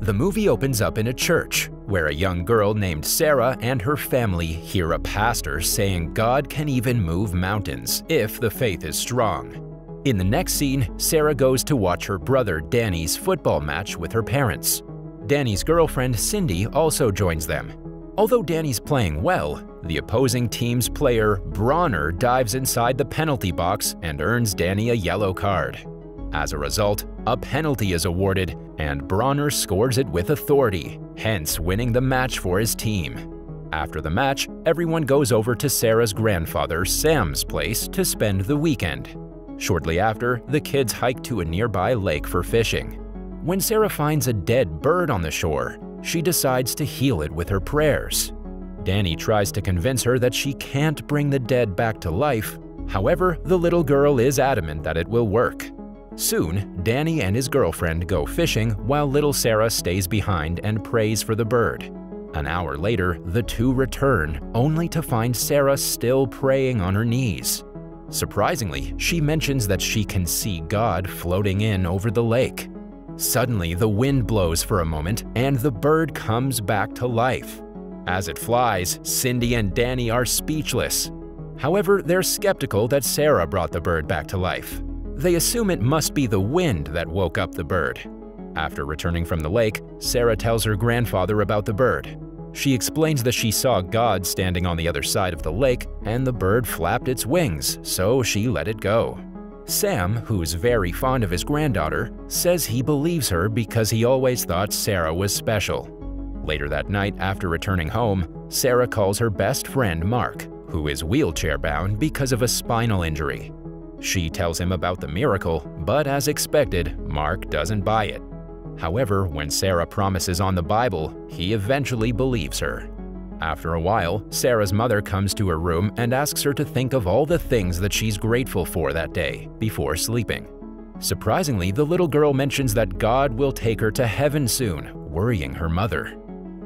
The movie opens up in a church, where a young girl named Sarah and her family hear a pastor saying God can even move mountains if the faith is strong. In the next scene, Sarah goes to watch her brother Danny's football match with her parents. Danny's girlfriend Cindy also joins them. Although Danny's playing well, the opposing team's player Bronner dives inside the penalty box and earns Danny a yellow card. As a result, a penalty is awarded, and Bronner scores it with authority, hence winning the match for his team. After the match, everyone goes over to Sarah's grandfather Sam's place to spend the weekend. Shortly after, the kids hike to a nearby lake for fishing. When Sarah finds a dead bird on the shore, she decides to heal it with her prayers. Danny tries to convince her that she can't bring the dead back to life. However, the little girl is adamant that it will work. Soon, Danny and his girlfriend go fishing while little Sarah stays behind and prays for the bird. An hour later, the two return, only to find Sarah still praying on her knees. Surprisingly, she mentions that she can see God floating in over the lake. Suddenly, the wind blows for a moment and the bird comes back to life. As it flies, Cindy and Danny are speechless. However, they're skeptical that Sarah brought the bird back to life. They assume it must be the wind that woke up the bird. After returning from the lake, Sarah tells her grandfather about the bird. She explains that she saw God standing on the other side of the lake and the bird flapped its wings, so she let it go. Sam, who's very fond of his granddaughter, says he believes her because he always thought Sarah was special. Later that night, after returning home, Sarah calls her best friend Mark, who is wheelchair-bound because of a spinal injury. She tells him about the miracle, but as expected, Mark doesn't buy it. However, when Sarah promises on the Bible, he eventually believes her. After a while, Sarah's mother comes to her room and asks her to think of all the things that she's grateful for that day before sleeping. Surprisingly, the little girl mentions that God will take her to heaven soon, worrying her mother.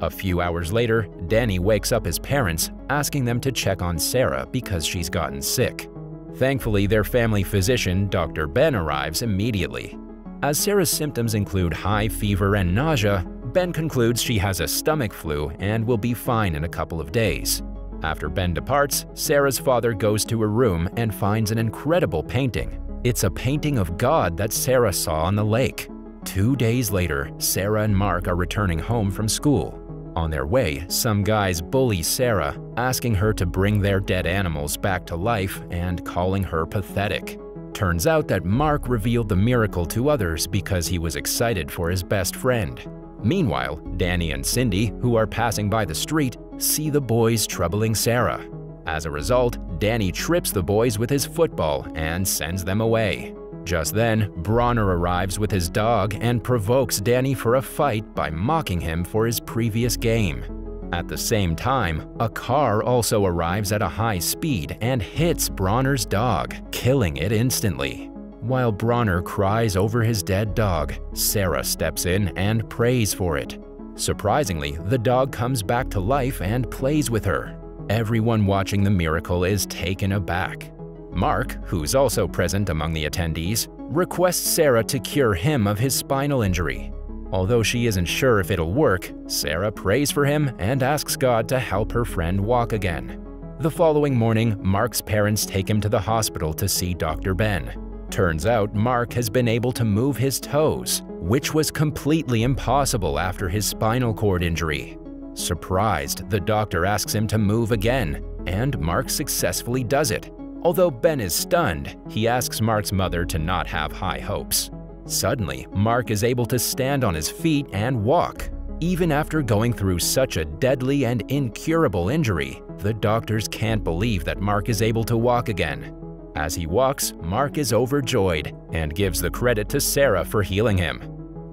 A few hours later, Danny wakes up his parents, asking them to check on Sarah because she's gotten sick. Thankfully, their family physician, Dr. Ben, arrives immediately. As Sarah's symptoms include high fever and nausea, Ben concludes she has a stomach flu and will be fine in a couple of days. After Ben departs, Sarah's father goes to her room and finds an incredible painting. It's a painting of God that Sarah saw on the lake. 2 days later, Sarah and Mark are returning home from school. On their way, some guys bully Sarah, asking her to bring their dead animals back to life and calling her pathetic. Turns out that Mark revealed the miracle to others because he was excited for his best friend. Meanwhile, Danny and Cindy, who are passing by the street, see the boys troubling Sarah. As a result, Danny trips the boys with his football and sends them away. Just then, Bronner arrives with his dog and provokes Danny for a fight by mocking him for his previous game. At the same time, a car also arrives at a high speed and hits Bronner's dog, killing it instantly. While Bronner cries over his dead dog, Sarah steps in and prays for it. Surprisingly, the dog comes back to life and plays with her. Everyone watching the miracle is taken aback. Mark, who's also present among the attendees, requests Sarah to cure him of his spinal injury. Although she isn't sure if it'll work, Sarah prays for him and asks God to help her friend walk again. The following morning, Mark's parents take him to the hospital to see Dr. Ben. Turns out Mark has been able to move his toes, which was completely impossible after his spinal cord injury. Surprised, the doctor asks him to move again, and Mark successfully does it. Although Ben is stunned, he asks Mark's mother to not have high hopes. Suddenly, Mark is able to stand on his feet and walk. Even after going through such a deadly and incurable injury, the doctors can't believe that Mark is able to walk again. As he walks, Mark is overjoyed and gives the credit to Sarah for healing him.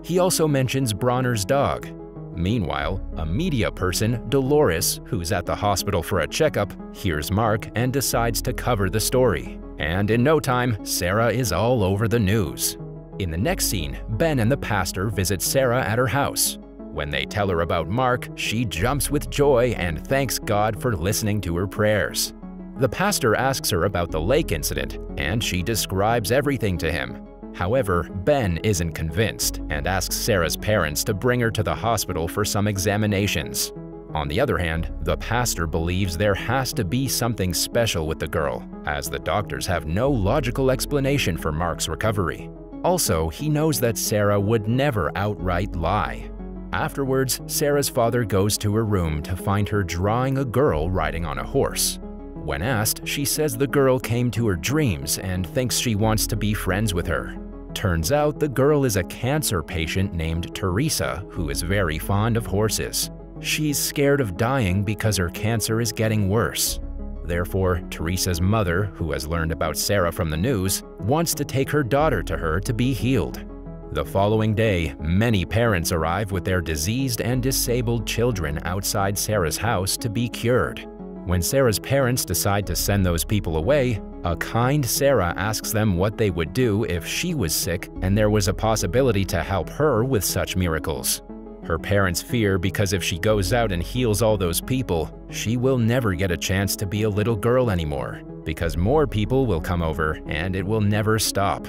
He also mentions Bronner's dog. Meanwhile, a media person, Dolores, who's at the hospital for a checkup, hears Mark and decides to cover the story. And in no time, Sarah is all over the news. In the next scene, Ben and the pastor visit Sarah at her house. When they tell her about Mark, she jumps with joy and thanks God for listening to her prayers. The pastor asks her about the lake incident, and she describes everything to him. However, Ben isn't convinced and asks Sarah's parents to bring her to the hospital for some examinations. On the other hand, the pastor believes there has to be something special with the girl, as the doctors have no logical explanation for Mark's recovery. Also, he knows that Sarah would never outright lie. Afterwards, Sarah's father goes to her room to find her drawing a girl riding on a horse. When asked, she says the girl came to her dreams and thinks she wants to be friends with her. Turns out the girl is a cancer patient named Teresa who is very fond of horses. She's scared of dying because her cancer is getting worse. Therefore, Teresa's mother, who has learned about Sarah from the news, wants to take her daughter to her to be healed. The following day, many parents arrive with their diseased and disabled children outside Sarah's house to be cured. When Sarah's parents decide to send those people away, a kind Sarah asks them what they would do if she was sick and there was a possibility to help her with such miracles. Her parents fear because if she goes out and heals all those people, she will never get a chance to be a little girl anymore, because more people will come over and it will never stop.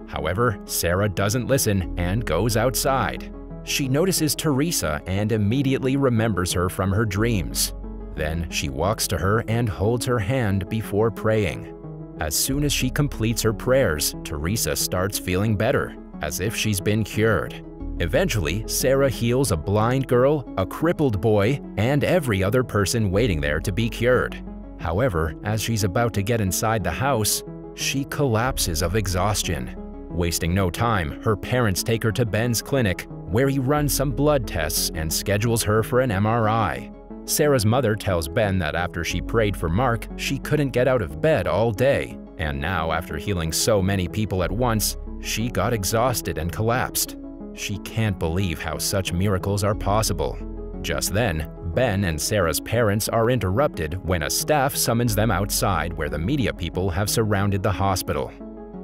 However, Sarah doesn't listen and goes outside. She notices Teresa and immediately remembers her from her dreams. Then she walks to her and holds her hand before praying. As soon as she completes her prayers, Teresa starts feeling better, as if she's been cured. Eventually, Sarah heals a blind girl, a crippled boy, and every other person waiting there to be cured. However, as she's about to get inside the house, she collapses of exhaustion. Wasting no time, her parents take her to Ben's clinic, where he runs some blood tests and schedules her for an MRI. Sarah's mother tells Ben that after she prayed for Mark, she couldn't get out of bed all day, and now after healing so many people at once, she got exhausted and collapsed. She can't believe how such miracles are possible. Just then, Ben and Sarah's parents are interrupted when a staff summons them outside where the media people have surrounded the hospital.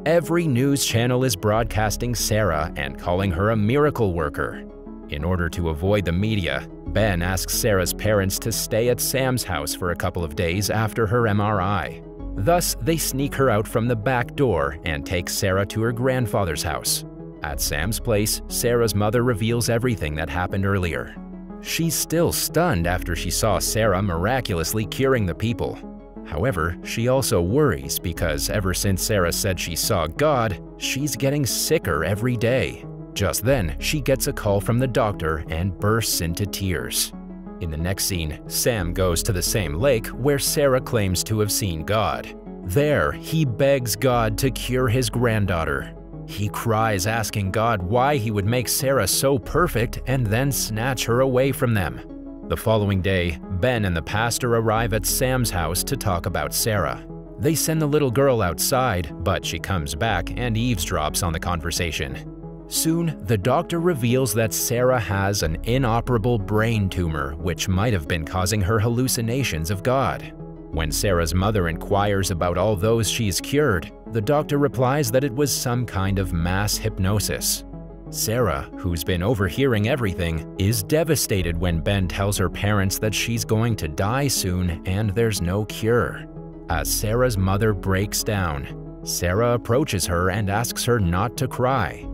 Every news channel is broadcasting Sarah and calling her a miracle worker. In order to avoid the media, Ben asks Sarah's parents to stay at Sam's house for a couple of days after her MRI. Thus, they sneak her out from the back door and take Sarah to her grandfather's house. At Sam's place, Sarah's mother reveals everything that happened earlier. She's still stunned after she saw Sarah miraculously curing the people. However, she also worries because ever since Sarah said she saw God, she's getting sicker every day. Just then, she gets a call from the doctor and bursts into tears. In the next scene, Sam goes to the same lake where Sarah claims to have seen God. There, he begs God to cure his granddaughter. He cries asking God why he would make Sarah so perfect and then snatch her away from them. The following day, Ben and the pastor arrive at Sam's house to talk about Sarah. They send the little girl outside, but she comes back and eavesdrops on the conversation. Soon, the doctor reveals that Sarah has an inoperable brain tumor which might have been causing her hallucinations of God. When Sarah's mother inquires about all those she's cured, the doctor replies that it was some kind of mass hypnosis. Sarah, who's been overhearing everything, is devastated when Ben tells her parents that she's going to die soon and there's no cure. As Sarah's mother breaks down, Sarah approaches her and asks her not to cry.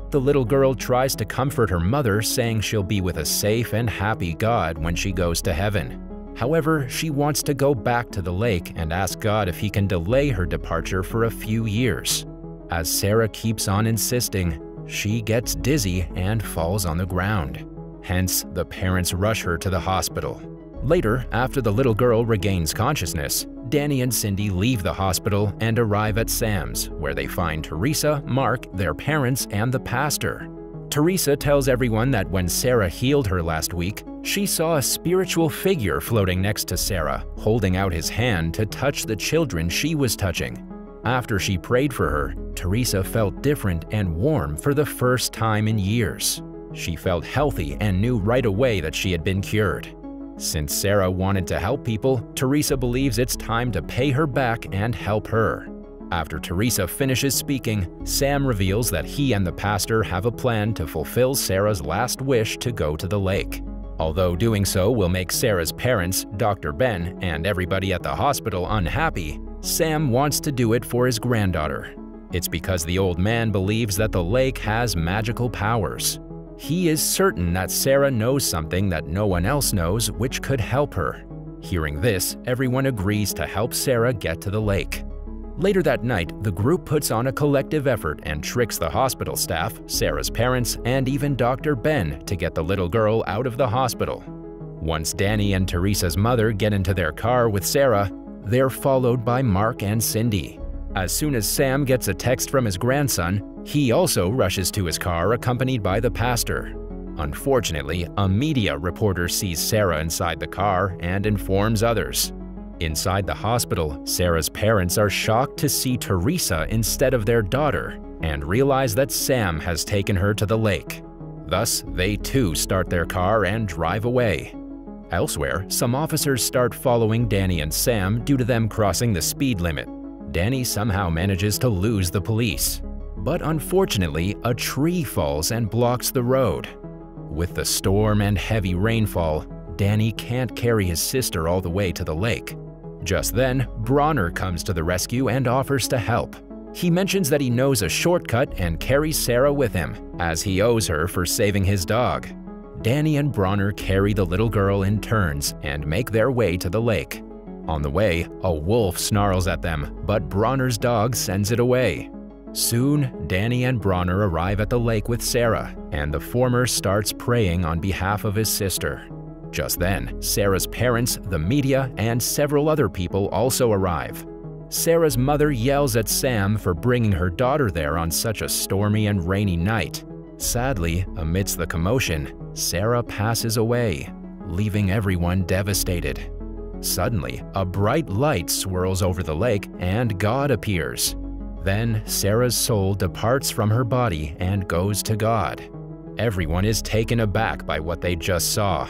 The little girl tries to comfort her mother, saying she'll be with a safe and happy God when she goes to heaven. However, she wants to go back to the lake and ask God if he can delay her departure for a few years. As Sarah keeps on insisting, she gets dizzy and falls on the ground. Hence, the parents rush her to the hospital. Later, after the little girl regains consciousness, Danny and Cindy leave the hospital and arrive at Sam's, where they find Teresa, Mark, their parents, and the pastor. Teresa tells everyone that when Sarah healed her last week, she saw a spiritual figure floating next to Sarah, holding out his hand to touch the children she was touching. After she prayed for her, Teresa felt different and warm for the first time in years. She felt healthy and knew right away that she had been cured. Since Sarah wanted to help people, Teresa believes it's time to pay her back and help her. After Teresa finishes speaking, Sam reveals that he and the pastor have a plan to fulfill Sarah's last wish to go to the lake. Although doing so will make Sarah's parents, Dr. Ben, and everybody at the hospital unhappy, Sam wants to do it for his granddaughter. It's because the old man believes that the lake has magical powers. He is certain that Sarah knows something that no one else knows which could help her. Hearing this, everyone agrees to help Sarah get to the lake. Later that night, the group puts on a collective effort and tricks the hospital staff, Sarah's parents, and even Dr. Ben to get the little girl out of the hospital. Once Danny and Teresa's mother get into their car with Sarah, they're followed by Mark and Cindy. As soon as Sam gets a text from his grandson, he also rushes to his car accompanied by the pastor. Unfortunately, a media reporter sees Sarah inside the car and informs others. Inside the hospital, Sarah's parents are shocked to see Teresa instead of their daughter and realize that Sam has taken her to the lake. Thus, they too start their car and drive away. Elsewhere, some officers start following Danny and Sam due to them crossing the speed limit. Danny somehow manages to lose the police. But unfortunately, a tree falls and blocks the road. With the storm and heavy rainfall, Danny can't carry his sister all the way to the lake. Just then, Bronner comes to the rescue and offers to help. He mentions that he knows a shortcut and carries Sarah with him, as he owes her for saving his dog. Danny and Bronner carry the little girl in turns and make their way to the lake. On the way, a wolf snarls at them, but Bronner's dog sends it away. Soon, Danny and Bronner arrive at the lake with Sarah, and the former starts praying on behalf of his sister. Just then, Sarah's parents, the media, and several other people also arrive. Sarah's mother yells at Sam for bringing her daughter there on such a stormy and rainy night. Sadly, amidst the commotion, Sarah passes away, leaving everyone devastated. Suddenly, a bright light swirls over the lake and God appears. Then, Sarah's soul departs from her body and goes to God. Everyone is taken aback by what they just saw.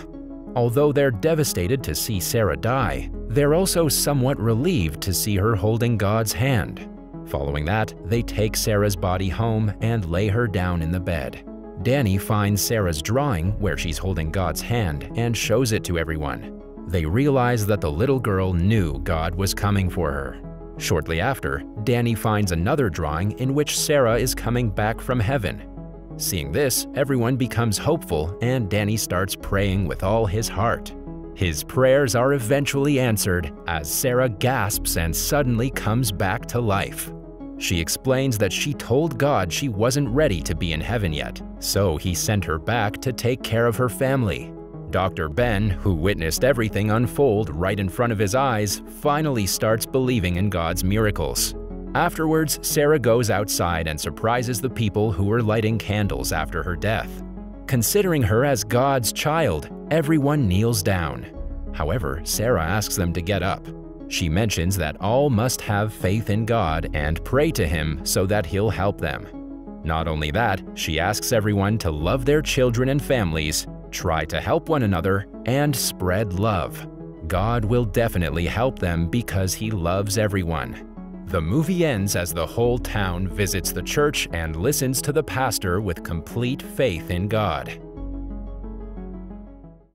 Although they're devastated to see Sarah die, they're also somewhat relieved to see her holding God's hand. Following that, they take Sarah's body home and lay her down in the bed. Danny finds Sarah's drawing where she's holding God's hand and shows it to everyone. They realize that the little girl knew God was coming for her. Shortly after, Danny finds another drawing in which Sarah is coming back from heaven. Seeing this, everyone becomes hopeful and Danny starts praying with all his heart. His prayers are eventually answered as Sarah gasps and suddenly comes back to life. She explains that she told God she wasn't ready to be in heaven yet, so he sent her back to take care of her family. Dr. Ben, who witnessed everything unfold right in front of his eyes, finally starts believing in God's miracles. Afterwards, Sarah goes outside and surprises the people who were lighting candles after her death. Considering her as God's child, everyone kneels down. However, Sarah asks them to get up. She mentions that all must have faith in God and pray to Him so that He'll help them. Not only that, she asks everyone to love their children and families, try to help one another, and spread love. God will definitely help them because He loves everyone. The movie ends as the whole town visits the church and listens to the pastor with complete faith in God.